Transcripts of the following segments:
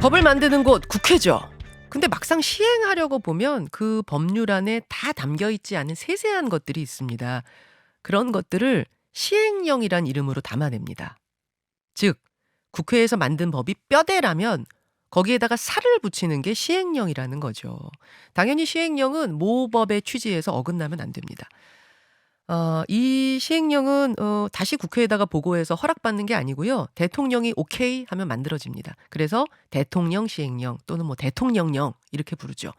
법을 만드는 곳 국회죠. 근데 막상 시행하려고 보면 그 법률 안에 다 담겨 있지 않은 세세한 것들이 있습니다. 그런 것들을 시행령이란 이름으로 담아냅니다. 즉, 국회에서 만든 법이 뼈대라면 거기에다가 살을 붙이는 게 시행령이라는 거죠. 당연히 시행령은 모법의 취지에서 어긋나면 안 됩니다. 이 시행령은 다시 국회에다가 보고해서 허락받는 게 아니고요. 대통령이 오케이 하면 만들어집니다. 그래서 대통령 시행령 또는 뭐 대통령령 이렇게 부르죠.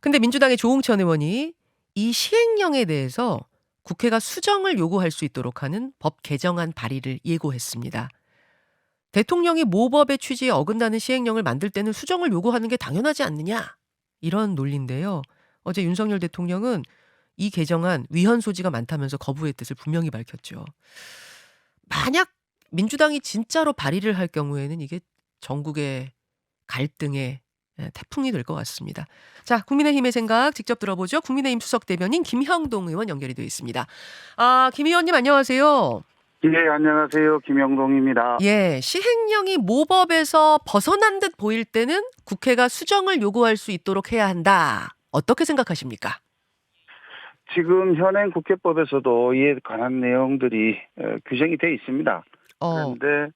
근데 민주당의 조홍천 의원이 이 시행령에 대해서 국회가 수정을 요구할 수 있도록 하는 법 개정안 발의를 예고했습니다. 대통령이 모법의 취지에 어긋나는 시행령을 만들 때는 수정을 요구하는 게 당연하지 않느냐? 이런 논리인데요. 어제 윤석열 대통령은 이 개정안 위헌 소지가 많다면서 거부의 뜻을 분명히 밝혔죠. 만약 민주당이 진짜로 발의를 할 경우에는 이게 전국의 갈등의 태풍이 될 것 같습니다. 자, 국민의힘의 생각 직접 들어보죠. 국민의힘 수석 대변인 김형동 의원 연결이 되어 있습니다. 김 의원님 안녕하세요. 예, 안녕하세요. 김영동입니다. 예, 시행령이 모법에서 벗어난 듯 보일 때는 국회가 수정을 요구할 수 있도록 해야 한다. 어떻게 생각하십니까? 지금 현행 국회법에서도 이에 관한 내용들이 규정이 되어 있습니다. 어, 그런데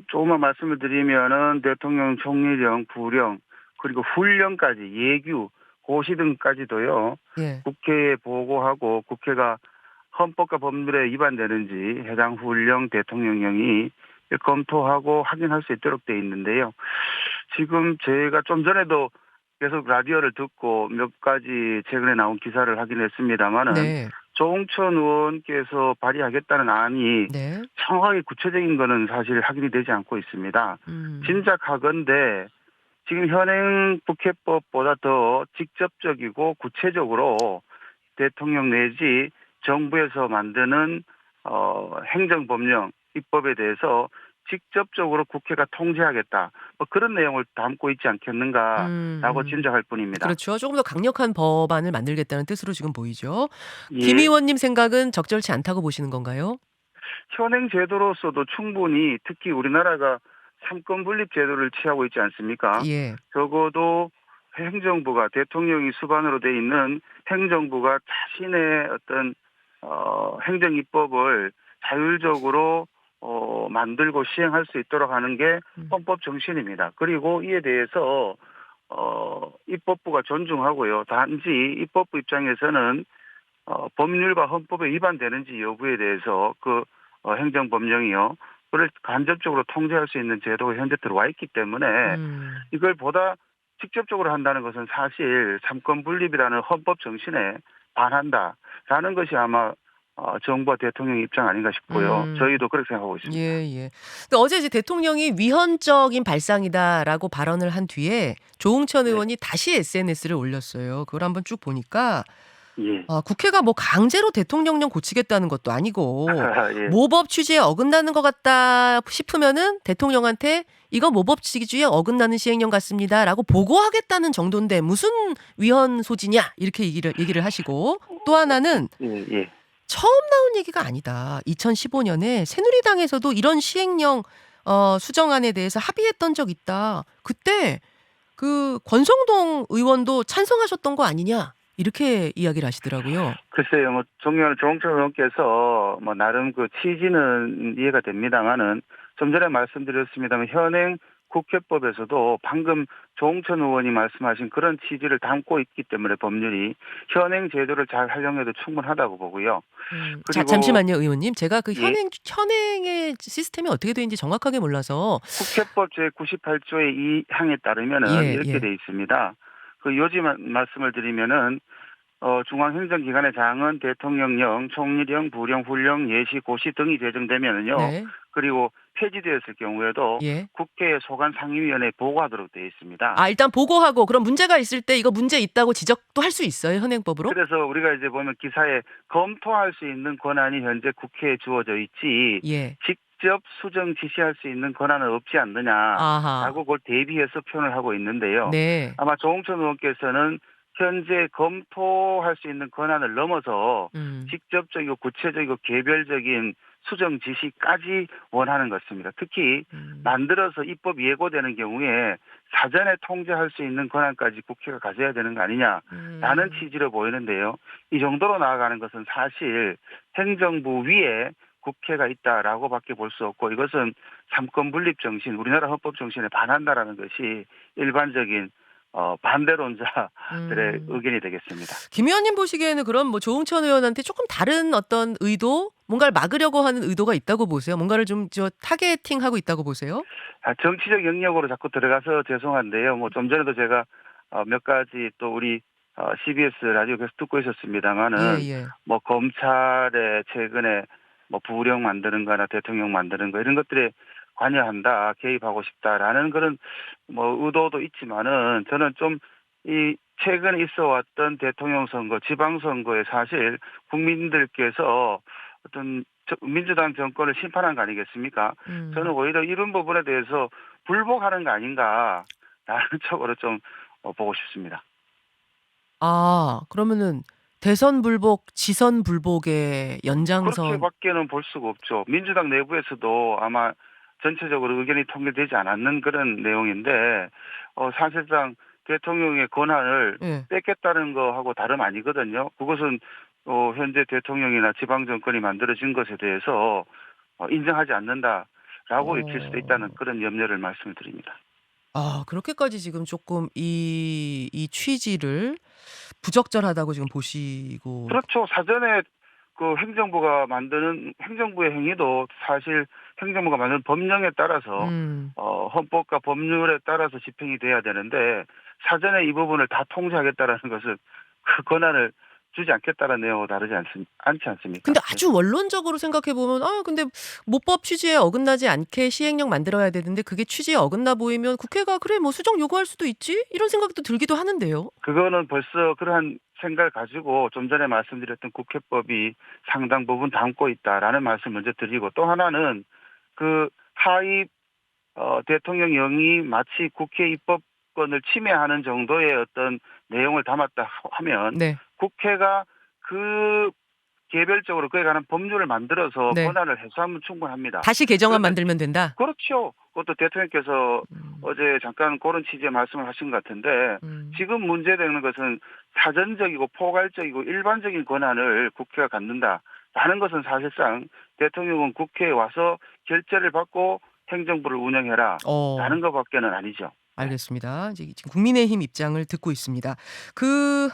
조금만 말씀을 드리면은 대통령 총리령, 부령, 그리고 훈령까지 예규, 고시 등까지도요. 예. 국회에 보고하고 국회가 헌법과 법률에 위반되는지 해당 훈령, 대통령령이 검토하고 확인할 수 있도록 되어 있는데요. 지금 제가 좀 전에도 계속 라디오를 듣고 몇 가지 최근에 나온 기사를 확인했습니다마는 네. 조홍천 의원께서 발의하겠다는 안이 네. 정확하게 구체적인 거는 사실 확인이 되지 않고 있습니다. 짐작하건대 지금 현행 국회법보다 더 직접적이고 구체적으로 대통령 내지 정부에서 만드는 행정법령, 입법에 대해서 직접적으로 국회가 통제하겠다. 뭐 그런 내용을 담고 있지 않겠는가라고 짐작할 뿐입니다. 그렇죠. 조금 더 강력한 법안을 만들겠다는 뜻으로 지금 보이죠. 김 예. 의원님 생각은 적절치 않다고 보시는 건가요? 현행 제도로서도 충분히 특히 우리나라가 삼권 분립 제도를 취하고 있지 않습니까? 예. 적어도 행정부가 대통령이 수반으로 돼 있는 행정부가 자신의 어떤 행정 입법을 자율적으로 만들고 시행할 수 있도록 하는 게 헌법 정신입니다. 그리고 이에 대해서 입법부가 존중하고요. 단지 입법부 입장에서는 법률과 헌법에 위반되는지 여부에 대해서 그 행정법령이요. 그걸 간접적으로 통제할 수 있는 제도가 현재 들어와 있기 때문에 이걸 보다 직접적으로 한다는 것은 사실 삼권 분립이라는 헌법 정신에 반한다라는 것이 아마 정부와 대통령의 입장 아닌가 싶고요. 저희도 그렇게 생각하고 있습니다. 예, 예. 근데 어제 이제 대통령이 위헌적인 발상이다라고 발언을 한 뒤에 조홍천 네. 의원이 다시 SNS를 올렸어요. 그걸 한번 쭉 보니까 예. 국회가 뭐 강제로 대통령령 고치겠다는 것도 아니고 예. 모법 취지에 어긋나는 것 같다 싶으면은 대통령한테 이거 모법 취지에 어긋나는 시행령 같습니다라고 보고하겠다는 정도인데 무슨 위헌 소지냐 이렇게 얘기를 하시고 또 하나는 예. 예. 처음 나온 얘기가 아니다. 2015년에 새누리당에서도 이런 시행령 수정안에 대해서 합의했던 적 있다. 그때 그 권성동 의원도 찬성하셨던 거 아니냐 이렇게 이야기를 하시더라고요. 글쎄요, 뭐 존경하는 조홍천 의원께서 뭐 나름 그 취지는 이해가 됩니다만은 좀 전에 말씀드렸습니다만 현행 국회법에서도 방금 조홍천 의원이 말씀하신 그런 취지를 담고 있기 때문에 법률이 현행 제도를 잘 활용해도 충분하다고 보고요. 자, 그리고 잠시만요, 의원님. 제가 그 예, 현행의 시스템이 어떻게 되는지 정확하게 몰라서. 국회법 제98조의 2항에 따르면은 예, 이렇게 예. 돼 있습니다. 그 요지 말씀을 드리면은 중앙행정기관의 장은 대통령령, 총리령, 부령, 훈령, 예시, 고시 등이 제정되면은요. 네. 그리고 폐지되었을 경우에도 예. 국회에 소관 상임위원회에 보고하도록 되어 있습니다. 일단 보고하고 그럼 문제가 있을 때 이거 문제 있다고 지적도 할 수 있어요, 현행법으로? 그래서 우리가 이제 보면 기사에 검토할 수 있는 권한이 현재 국회에 주어져 있지 예. 직접 수정 지시할 수 있는 권한은 없지 아하. 않느냐라고 그걸 대비해서 표현을 하고 있는데요. 네. 아마 조홍천 의원께서는 현재 검토할 수 있는 권한을 넘어서 음. 직접적이고 구체적이고 개별적인 수정 지시까지 원하는 것입니다. 특히 만들어서 입법 예고되는 경우에 사전에 통제할 수 있는 권한까지 국회가 가져야 되는 거 아니냐라는 취지로 보이는데요. 이 정도로 나아가는 것은 사실 행정부 위에 국회가 있다라고밖에 볼 수 없고 이것은 삼권 분립 정신, 우리나라 헌법 정신에 반한다라는 것이 일반적인 반대론자들의 의견이 되겠습니다. 김 의원님 보시기에는 그럼 뭐 조응천 의원한테 조금 다른 어떤 의도, 뭔가를 막으려고 하는 의도가 있다고 보세요? 뭔가를 좀 타겟팅하고 있다고 보세요? 정치적 영역으로 자꾸 들어가서 죄송한데요. 뭐 좀 전에도 제가 몇 가지 또 우리 CBS 라디오 계속 듣고 있었습니다만은 예. 뭐 검찰의 최근에 뭐 부령 만드는 거나 대통령 만드는 거 이런 것들에 관여한다, 개입하고 싶다라는 그런 뭐 의도도 있지만은 저는 좀 이 최근에 있어 왔던 대통령 선거, 지방 선거에 사실 국민들께서 어떤 민주당 정권을 심판한 거 아니겠습니까? 저는 오히려 이런 부분에 대해서 불복하는 거 아닌가라는 쪽으로 좀 보고 싶습니다. 그러면은 대선 불복, 지선 불복의 연장선. 그렇게밖에는 볼 수가 없죠. 민주당 내부에서도 아마 전체적으로 의견이 통일되지 않았는 그런 내용인데 사실상 대통령의 권한을 예. 뺏겠다는 거하고 다름 아니거든요. 그것은 현재 대통령이나 지방 정권이 만들어진 것에 대해서 인정하지 않는다라고 읽힐 수도 있다는 그런 염려를 말씀을 드립니다. 그렇게까지 지금 조금 이 취지를 부적절하다고 지금 보시고. 그렇죠. 사전에 그 행정부가 만드는 행정부의 행위도 사실 행정부가 만드는 법령에 따라서 헌법과 법률에 따라서 집행이 돼야 되는데 사전에 이 부분을 다 통제하겠다라는 것은 그 권한을 주지 않겠다는 내용하고 다르지 않지 않습니까? 근데 아주 원론적으로 생각해 보면 근데 모법 취지에 어긋나지 않게 시행령 만들어야 되는데 그게 취지에 어긋나 보이면 국회가 '그래 뭐 수정 요구할 수도 있지.' 이런 생각도 들기도 하는데요. 그거는 벌써 그러한 생각을 가지고 좀 전에 말씀드렸던 국회법이 상당 부분 담고 있다라는 말씀을 먼저 드리고 또 하나는 그 하위 대통령령이 마치 국회 입법권을 침해하는 정도의 어떤 내용을 담았다 하면 네. 국회가 그 개별적으로 그에 관한 법률을 만들어서 네. 권한을 해소하면 충분합니다. 다시 개정안 그런데 만들면 된다? 그렇죠. 그것도 대통령께서 어제 잠깐 그런 취지의 말씀을 하신 것 같은데 지금 문제되는 것은 사전적이고 포괄적이고 일반적인 권한을 국회가 갖는다라는 것은 사실상 대통령은 국회에 와서 결재를 받고 행정부를 운영해라 라는 것밖에는 아니죠. 알겠습니다. 이제 지금 국민의힘 입장을 듣고 있습니다. 그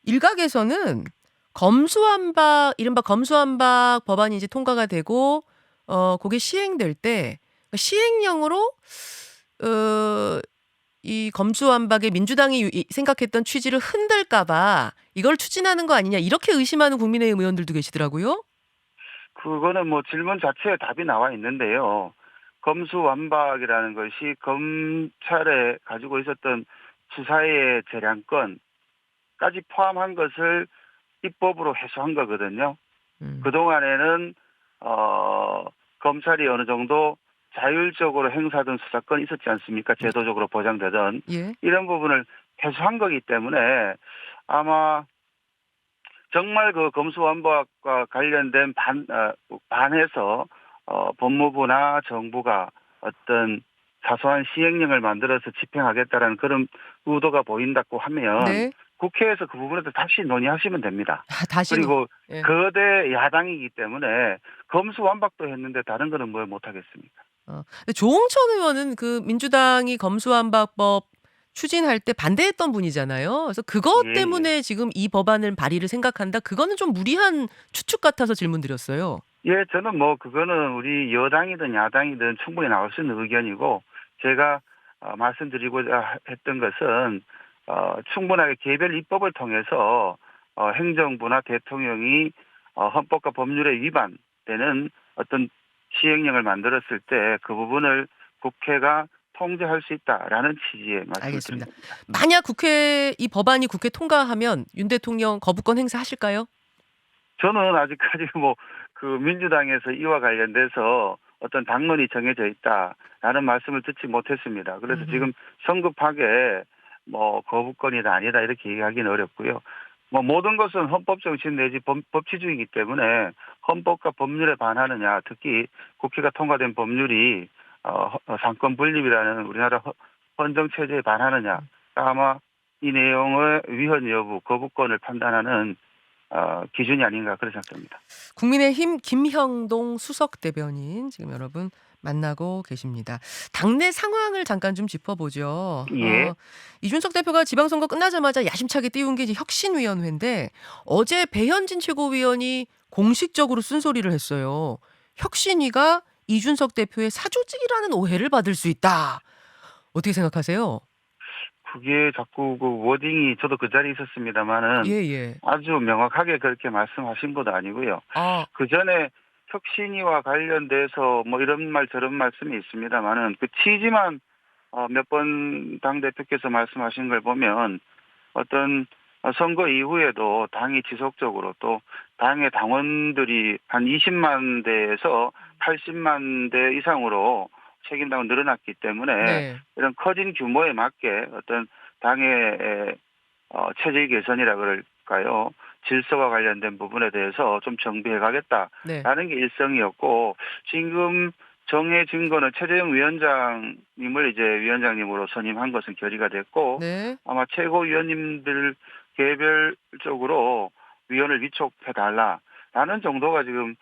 일각에서는 이른바 검수완박 법안이 이제 통과가 되고 그게 시행될 때 시행령으로 이 검수완박에 민주당이 생각했던 취지를 흔들까 봐 이걸 추진하는 거 아니냐 이렇게 의심하는 국민의힘 의원들도 계시더라고요. 그거는 뭐 질문 자체에 답이 나와 있는데요. 검수완박이라는 것이 검찰에 가지고 있었던 수사의 재량권까지 포함한 것을 입법으로 해소한 거거든요. 그동안에는 검찰이 어느 정도 자율적으로 행사하던 수사권이 있었지 않습니까? 제도적으로 보장되던 예. 이런 부분을 해소한 거기 때문에 아마 정말 그 검수완박과 관련된 반해서 법무부나 정부가 어떤 사소한 시행령을 만들어서 집행하겠다라는 그런 의도가 보인다고 하면 네. 국회에서 그 부분에서 다시 논의하시면 됩니다. 다시 그리고 예. 거대 야당이기 때문에 검수완박도 했는데 다른 거는 뭘 못하겠습니까? 근데 조홍천 의원은 그 민주당이 검수완박법 추진할 때 반대했던 분이잖아요. 그래서 그것 예. 때문에 지금 이 법안을 발의를 생각한다. 그거는 좀 무리한 추측 같아서 질문 드렸어요. 예, 저는 뭐 그거는 우리 여당이든 야당이든 충분히 나올 수 있는 의견이고 제가 말씀드리고자 했던 것은 충분하게 개별 입법을 통해서 행정부나 대통령이 헌법과 법률에 위반되는 어떤 시행령을 만들었을 때 그 부분을 국회가 통제할 수 있다라는 취지의 말씀을 알겠습니다. 드립니다. 만약 이 법안이 국회 통과하면 윤 대통령 거부권 행사하실까요? 저는 아직까지 뭐 그 민주당에서 이와 관련돼서 어떤 당론이 정해져 있다라는 말씀을 듣지 못했습니다. 그래서 지금 성급하게 뭐 거부권이다 아니다 이렇게 얘기하기는 어렵고요. 뭐 모든 것은 헌법 정신 내지 법치주의이기 때문에 헌법과 법률에 반하느냐, 특히 국회가 통과된 법률이 상권 분립이라는 우리나라 헌정 체제에 반하느냐, 아마 이 내용의 위헌 여부, 거부권을 판단하는 기준이 아닌가 그런 생각됩니다. 국민의힘 김형동 수석 대변인 지금 여러분 만나고 계십니다. 당내 상황을 잠깐 좀 짚어보죠. 예. 이준석 대표가 지방선거 끝나자마자 야심차게 띄운 게 이제 혁신위원회인데 어제 배현진 최고위원이 공식적으로 쓴소리를 했어요. 혁신위가 이준석 대표의 사조직이라는 오해를 받을 수 있다. 어떻게 생각하세요? 그게 자꾸 그 워딩이 저도 그 자리에 있었습니다만은 예예. 아주 명확하게 그렇게 말씀하신 것도 아니고요. 아, 그 전에 혁신위와 관련돼서 뭐 이런 말 저런 말씀이 있습니다만은 그 취지만 몇 번 당대표께서 말씀하신 걸 보면 어떤 선거 이후에도 당이 지속적으로 또 당의 당원들이 한 20만 대에서 80만 대 이상으로 책임당은 늘어났기 때문에 네. 이런 커진 규모에 맞게 어떤 당의 체질 개선이라 그럴까요? 질서와 관련된 부분에 대해서 좀 정비해 네. 가겠다라는 게 일성이었고 지금 정해진 거는 최재형 위원장님을 이제 위원장님으로 선임한 것은 결의가 됐고 네. 아마 최고위원님들 개별적으로 위원을 위촉해 달라라는 정도가 지금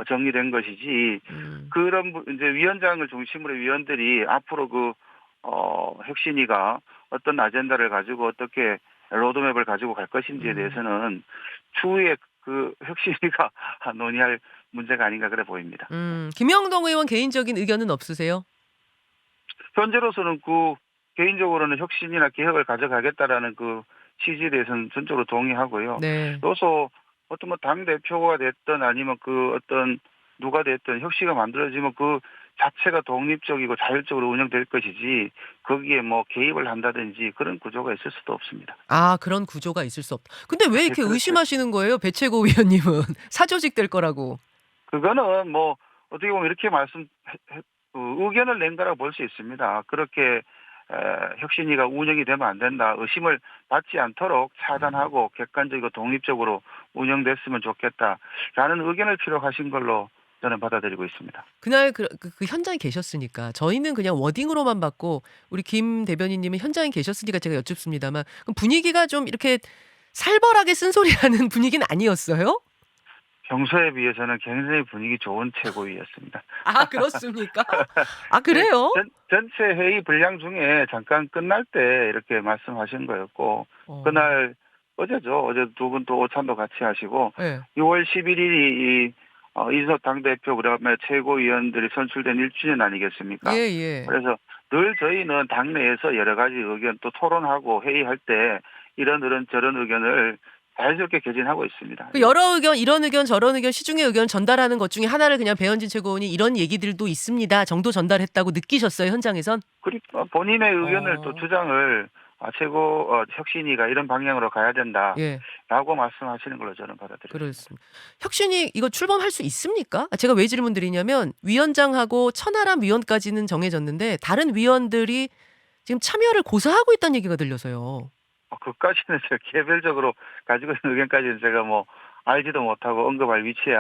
정리된 것이지 음. 그런 이제 위원장을 중심으로 위원들이 앞으로 혁신위가 어떤 아젠다를 가지고 어떻게 로드맵을 가지고 갈 것인지에 대해서는 추후에 그 혁신위가 논의할 문제가 아닌가 그래 보입니다. 김영동 의원 개인적인 의견은 없으세요? 현재로서는 개인적으로는 혁신이나 개혁을 가져가겠다라는 그 취지에 대해서는 전적으로 동의하고요. 네. 또서 어떤 뭐 당 대표가 됐든 아니면 어떤 누가 됐든 혁신이 만들어지면 그 자체가 독립적이고 자율적으로 운영될 것이지 거기에 뭐 개입을 한다든지 그런 구조가 있을 수도 없습니다. 아, 그런 구조가 있을 수 없다. 근데 왜 이렇게 그렇죠. 의심하시는 거예요? 배채고 위원님은 사조직 될 거라고. 그거는 뭐 어떻게 보면 이렇게 의견을 낸 거라고 볼 수 있습니다. 그렇게 혁신위가 운영이 되면 안 된다. 의심을 받지 않도록 차단하고 객관적이고 독립적으로 운영됐으면 좋겠다라는 의견을 피력하신 걸로 저는 받아들이고 있습니다. 그날 그 현장에 계셨으니까 저희는 그냥 워딩으로만 받고 우리 김 대변인님은 현장에 계셨으니까 제가 여쭙습니다만 그럼 분위기가 좀 이렇게 살벌하게 쓴소리하는 분위기는 아니었어요? 평소에 비해서는 굉장히 분위기 좋은 최고위였습니다. 아, 그렇습니까? 아, 예, 그래요? 전체 회의 분량 중에 잠깐 끝날 때 이렇게 말씀하신 거였고 어. 그날 어제죠. 어제 두 분 또 오찬도 같이 하시고 예. 6월 11일이 이준석 당대표 그다음에 최고위원들이 선출된 1주년 아니겠습니까? 예예. 그래서 늘 저희는 당내에서 여러 가지 의견 또 토론하고 회의할 때 이런 저런 의견을 자연스럽게 개진하고 있습니다. 그 여러 의견, 이런 의견, 저런 의견, 시중의 의견 전달하는 것 중에 하나를 그냥 배현진 최고원이 이런 얘기들도 있습니다. 정도 전달했다고 느끼셨어요, 현장에선? 그리고 본인의 의견을 또 어. 주장을 혁신위가 이런 방향으로 가야 예. 된다라고 말씀하시는 걸로 저는 받아들였습니다. 그렇습니다. 혁신이 이거 출범할 수 있습니까? 제가 왜 질문 드리냐면 위원장하고 천하람 위원까지는 정해졌는데 다른 위원들이 지금 참여를 고사하고 있다는 얘기가 들려서요. 그까지는 제가 개별적으로 가지고 있는 의견까지는 제가 뭐 알지도 못하고 언급할 위치에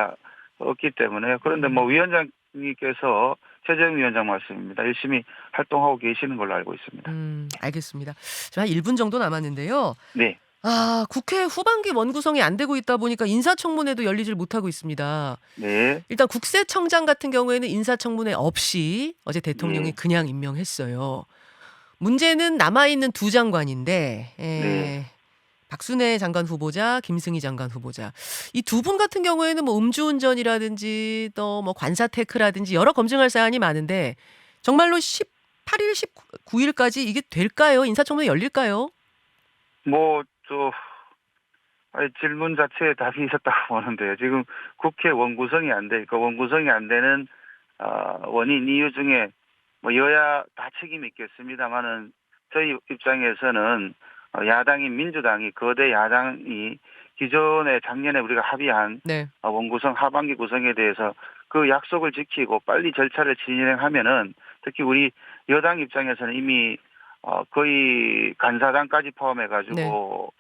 없기 때문에 그런데 뭐 위원장님께서 최재형 위원장 말씀입니다. 열심히 활동하고 계시는 걸로 알고 있습니다. 알겠습니다. 저 한 1분 정도 남았는데요. 네, 아, 국회 후반기 원구성이 안 되고 있다 보니까 인사청문회도 열리질 못하고 있습니다. 네, 일단 국세청장 같은 경우에는 인사청문회 없이 어제 대통령이 예, 그냥 임명했어요. 문제는 남아있는 두 장관인데 네. 박순애 장관 후보자, 김승희 장관 후보자. 이 두 분 같은 경우에는 뭐 음주운전이라든지 또 뭐 관사 테크라든지 여러 검증할 사안이 많은데 정말로 18일, 19일까지 이게 될까요? 인사청문회 열릴까요? 뭐 질문 자체에 답이 있었다고 보는데요. 지금 국회 원구성이 안 돼, 원구성이 안 되는 원인 이유 중에 뭐 여야 다 책임이 있겠습니다만은 저희 입장에서는 야당인 민주당이 거대 야당이 기존에 작년에 우리가 합의한 네. 원구성 하반기 구성에 대해서 그 약속을 지키고 빨리 절차를 진행하면은 특히 우리 여당 입장에서는 이미 거의 간사당까지 포함해 네. 가지고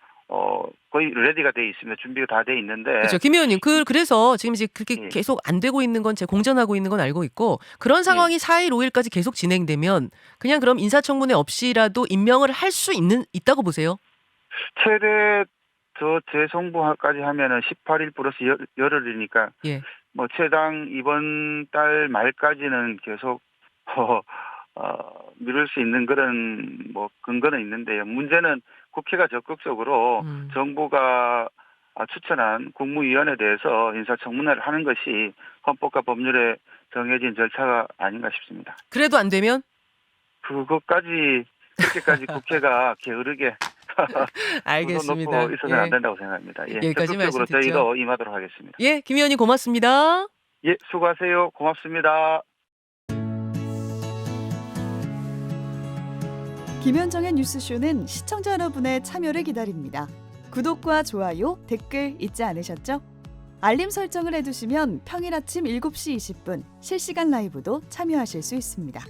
거의 레디가 돼 있습니다. 준비가 다 돼 있는데. 그렇죠. 김 의원님, 그래서 지금 이제 그렇게 예. 계속 안 되고 있는 건 제가 공전하고 있는 건 알고 있고, 그런 상황이 4일, 5일까지 계속 진행되면 그냥 그럼 인사청문회 없이라도 임명을 할 수 있다고 보세요? 최대 재송부까지 하면은 18일 플러스 열흘이니까 예. 뭐 최당 이번 달 말까지는 계속 미룰 수 있는 그런 뭐 근거는 있는데요. 문제는 국회가 적극적으로 정부가 추천한 국무위원에 대해서 인사청문회를 하는 것이 헌법과 법률에 정해진 절차가 아닌가 싶습니다. 그래도 안 되면? 그렇게까지 국회가 게으르게 알겠습니다. 놓고 있어서는 예. 안 된다고 생각합니다. 예, 여기까지 적극적으로 말씀 듣죠. 저희도 임하도록 하겠습니다. 예, 김 의원님 고맙습니다. 예, 수고하세요. 고맙습니다. 김현정의 뉴스쇼는 시청자 여러분의 참여를 기다립니다. 구독과 좋아요, 댓글 잊지 않으셨죠? 알림 설정을 해두시면 평일 아침 7시 20분 실시간 라이브도 참여하실 수 있습니다.